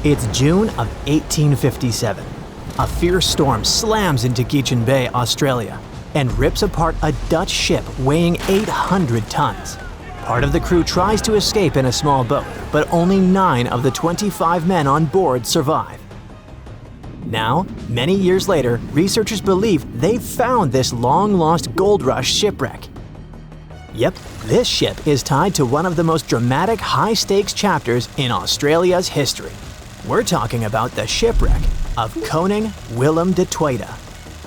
It's June of 1857. A fierce storm slams into Geechin Bay, Australia, and rips apart a Dutch ship weighing 800 tons. Part of the crew tries to escape in a small boat, but only 9 of the 25 men on board survive. Now, many years later, researchers believe they've found this long-lost gold rush shipwreck. Yep, this ship is tied to one of the most dramatic high-stakes chapters in Australia's history. We're talking about the shipwreck of Koning Willem de Tweede,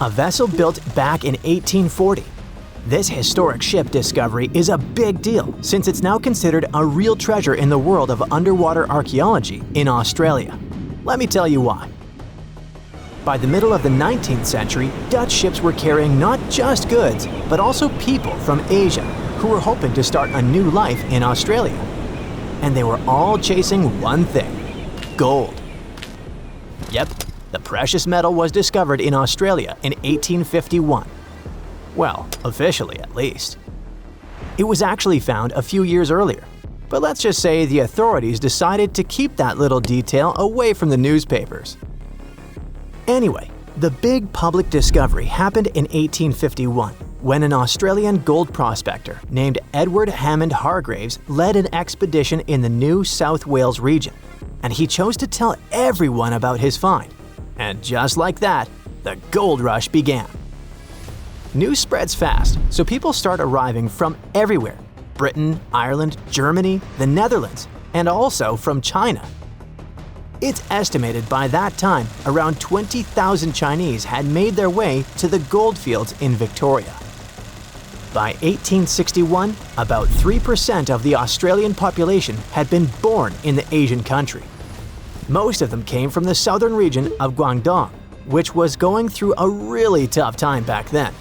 a vessel built back in 1840. This historic ship discovery is a big deal since it's now considered a real treasure in the world of underwater archaeology in Australia. Let me tell you why. By the middle of the 19th century, Dutch ships were carrying not just goods, but also people from Asia who were hoping to start a new life in Australia. And they were all chasing one thing: gold. Yep, the precious metal was discovered in Australia in 1851. Well, officially at least. It was actually found a few years earlier, but let's just say the authorities decided to keep that little detail away from the newspapers. Anyway, the big public discovery happened in 1851 when an Australian gold prospector named Edward Hammond Hargraves led an expedition in the New South Wales region, and he chose to tell everyone about his find. And just like that, the gold rush began. News spreads fast, so people start arriving from everywhere: Britain, Ireland, Germany, the Netherlands, and also from China. It's estimated by that time around 20,000 Chinese had made their way to the goldfields in Victoria. By 1861, about 3% of the Australian population had been born in the Asian country. Most of them came from the southern region of Guangdong, which was going through a really tough time back then.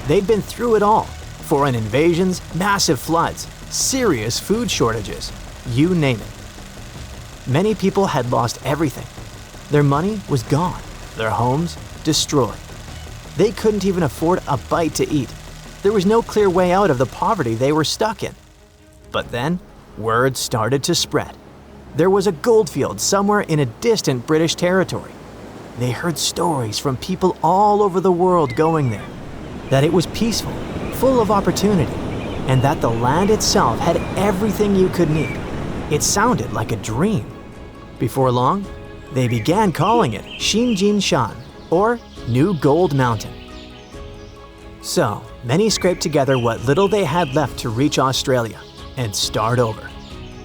They'd been through it all: foreign invasions, massive floods, serious food shortages, you name it. Many people had lost everything. Their money was gone, their homes destroyed. They couldn't even afford a bite to eat. There was no clear way out of the poverty they were stuck in. But then, word started to spread. There was a goldfield somewhere in a distant British territory. They heard stories from people all over the world going there, that it was peaceful, full of opportunity, and that the land itself had everything you could need. It sounded like a dream. Before long, they began calling it Xinjin Shan, or New Gold Mountain. So, many scraped together what little they had left to reach Australia and start over.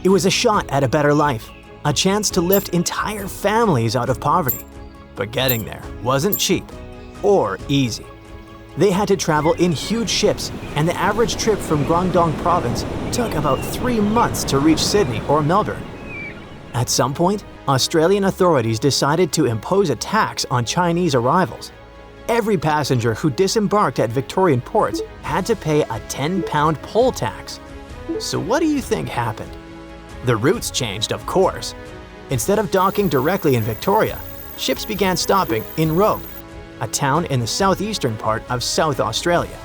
It was a shot at a better life, a chance to lift entire families out of poverty. But getting there wasn't cheap or easy. They had to travel in huge ships, and the average trip from Guangdong province took about 3 months to reach Sydney or Melbourne. At some point, Australian authorities decided to impose a tax on Chinese arrivals. Every passenger who disembarked at Victorian ports had to pay a £10 poll tax. So what do you think happened? The routes changed, of course. Instead of docking directly in Victoria, ships began stopping in Robe, a town in the southeastern part of South Australia.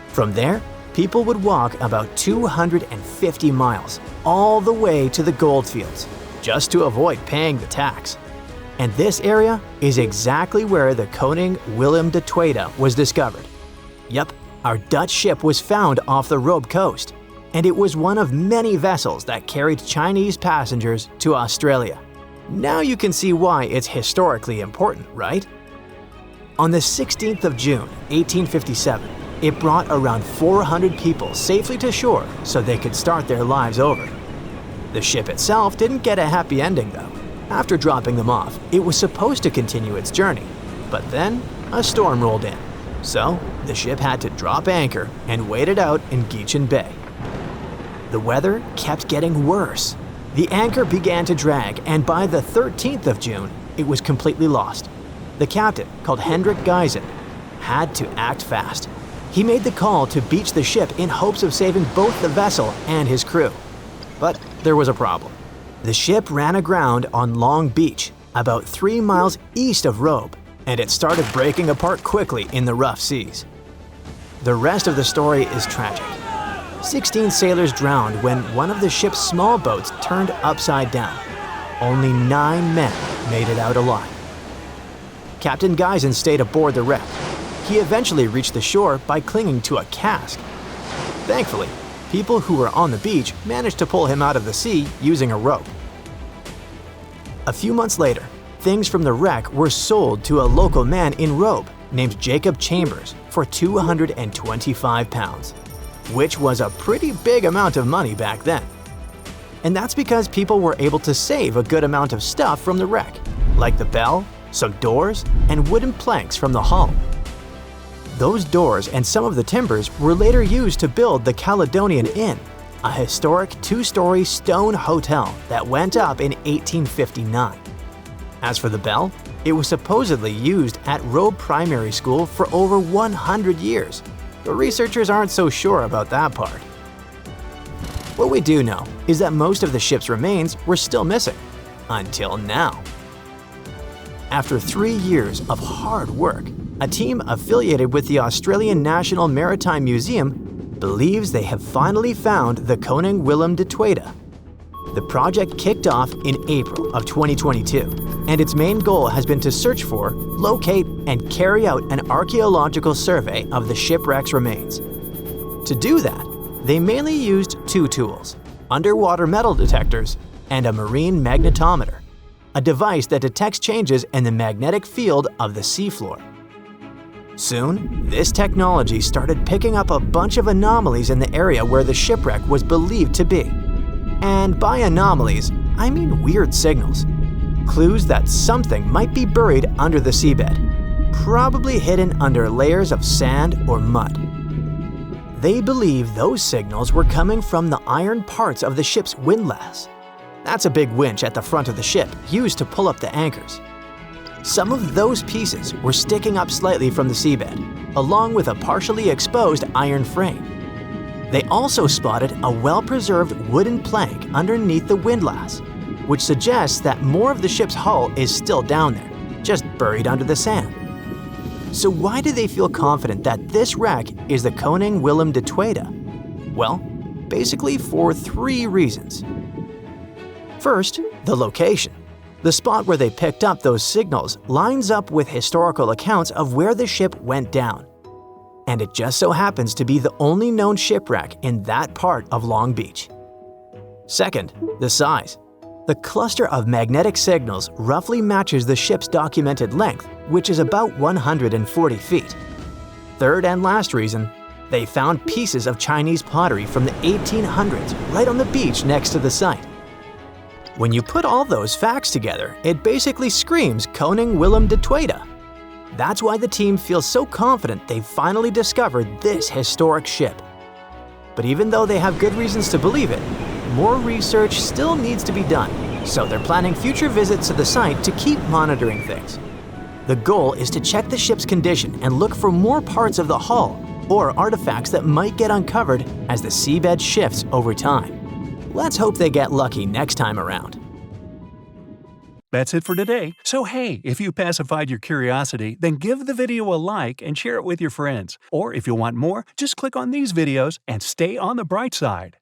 From there, people would walk about 250 miles all the way to the goldfields, just to avoid paying the tax. And this area is exactly where the Koning Willem de Tweede was discovered. Yep, our Dutch ship was found off the Robe coast, and it was one of many vessels that carried Chinese passengers to Australia. Now you can see why it's historically important, right? On the 16th of June, 1857, it brought around 400 people safely to shore so they could start their lives over. The ship itself didn't get a happy ending, though. After dropping them off, it was supposed to continue its journey, but then a storm rolled in. So the ship had to drop anchor and wait it out in Geechin Bay. The weather kept getting worse. The anchor began to drag, and by the 13th of June, it was completely lost. The captain, called Hendrik Geisen, had to act fast. He made the call to beach the ship in hopes of saving both the vessel and his crew. But there was a problem. The ship ran aground on Long Beach, about 3 miles east of Robe, and it started breaking apart quickly in the rough seas. The rest of the story is tragic. 16 sailors drowned when one of the ship's small boats turned upside down. only 9 men made it out alive. Captain Geisen stayed aboard the wreck. He eventually reached the shore by clinging to a cask. Thankfully, people who were on the beach managed to pull him out of the sea using a rope. A few months later, things from the wreck were sold to a local man in Robe named Jacob Chambers for £225, which was a pretty big amount of money back then. And that's because people were able to save a good amount of stuff from the wreck, like the bell, some doors, and wooden planks from the hull. Those doors and some of the timbers were later used to build the Caledonian Inn, a historic 2-story stone hotel that went up in 1859. As for the bell, it was supposedly used at Robe Primary School for over 100 years, but researchers aren't so sure about that part. What we do know is that most of the ship's remains were still missing, until now. After 3 years of hard work, a team affiliated with the Australian National Maritime Museum believes they have finally found the Koning Willem de Tweede. The project kicked off in April of 2022, and its main goal has been to search for, locate, and carry out an archaeological survey of the shipwreck's remains. To do that, they mainly used 2 tools: underwater metal detectors and a marine magnetometer, a device that detects changes in the magnetic field of the seafloor. Soon, this technology started picking up a bunch of anomalies in the area where the shipwreck was believed to be. And by anomalies, I mean weird signals. Clues that something might be buried under the seabed, probably hidden under layers of sand or mud. They believe those signals were coming from the iron parts of the ship's windlass. That's a big winch at the front of the ship used to pull up the anchors. Some of those pieces were sticking up slightly from the seabed, along with a partially exposed iron frame. They also spotted a well-preserved wooden plank underneath the windlass, which suggests that more of the ship's hull is still down there, just buried under the sand. So why do they feel confident that this wreck is the Koning Willem de Tweede? Well, basically for 3 reasons. First, the location. The spot where they picked up those signals lines up with historical accounts of where the ship went down. And it just so happens to be the only known shipwreck in that part of Long Beach. Second, the size. The cluster of magnetic signals roughly matches the ship's documented length, which is about 140 feet. Third and last reason, they found pieces of Chinese pottery from the 1800s right on the beach next to the site. When you put all those facts together, it basically screams Koning Willem de Tweede. That's why the team feels so confident they've finally discovered this historic ship. But even though they have good reasons to believe it, more research still needs to be done, so they're planning future visits to the site to keep monitoring things. The goal is to check the ship's condition and look for more parts of the hull or artifacts that might get uncovered as the seabed shifts over time. Let's hope they get lucky next time around. That's it for today. So hey, if you pacified your curiosity, then give the video a like and share it with your friends. Or if you want more, just click on these videos and stay on the bright side.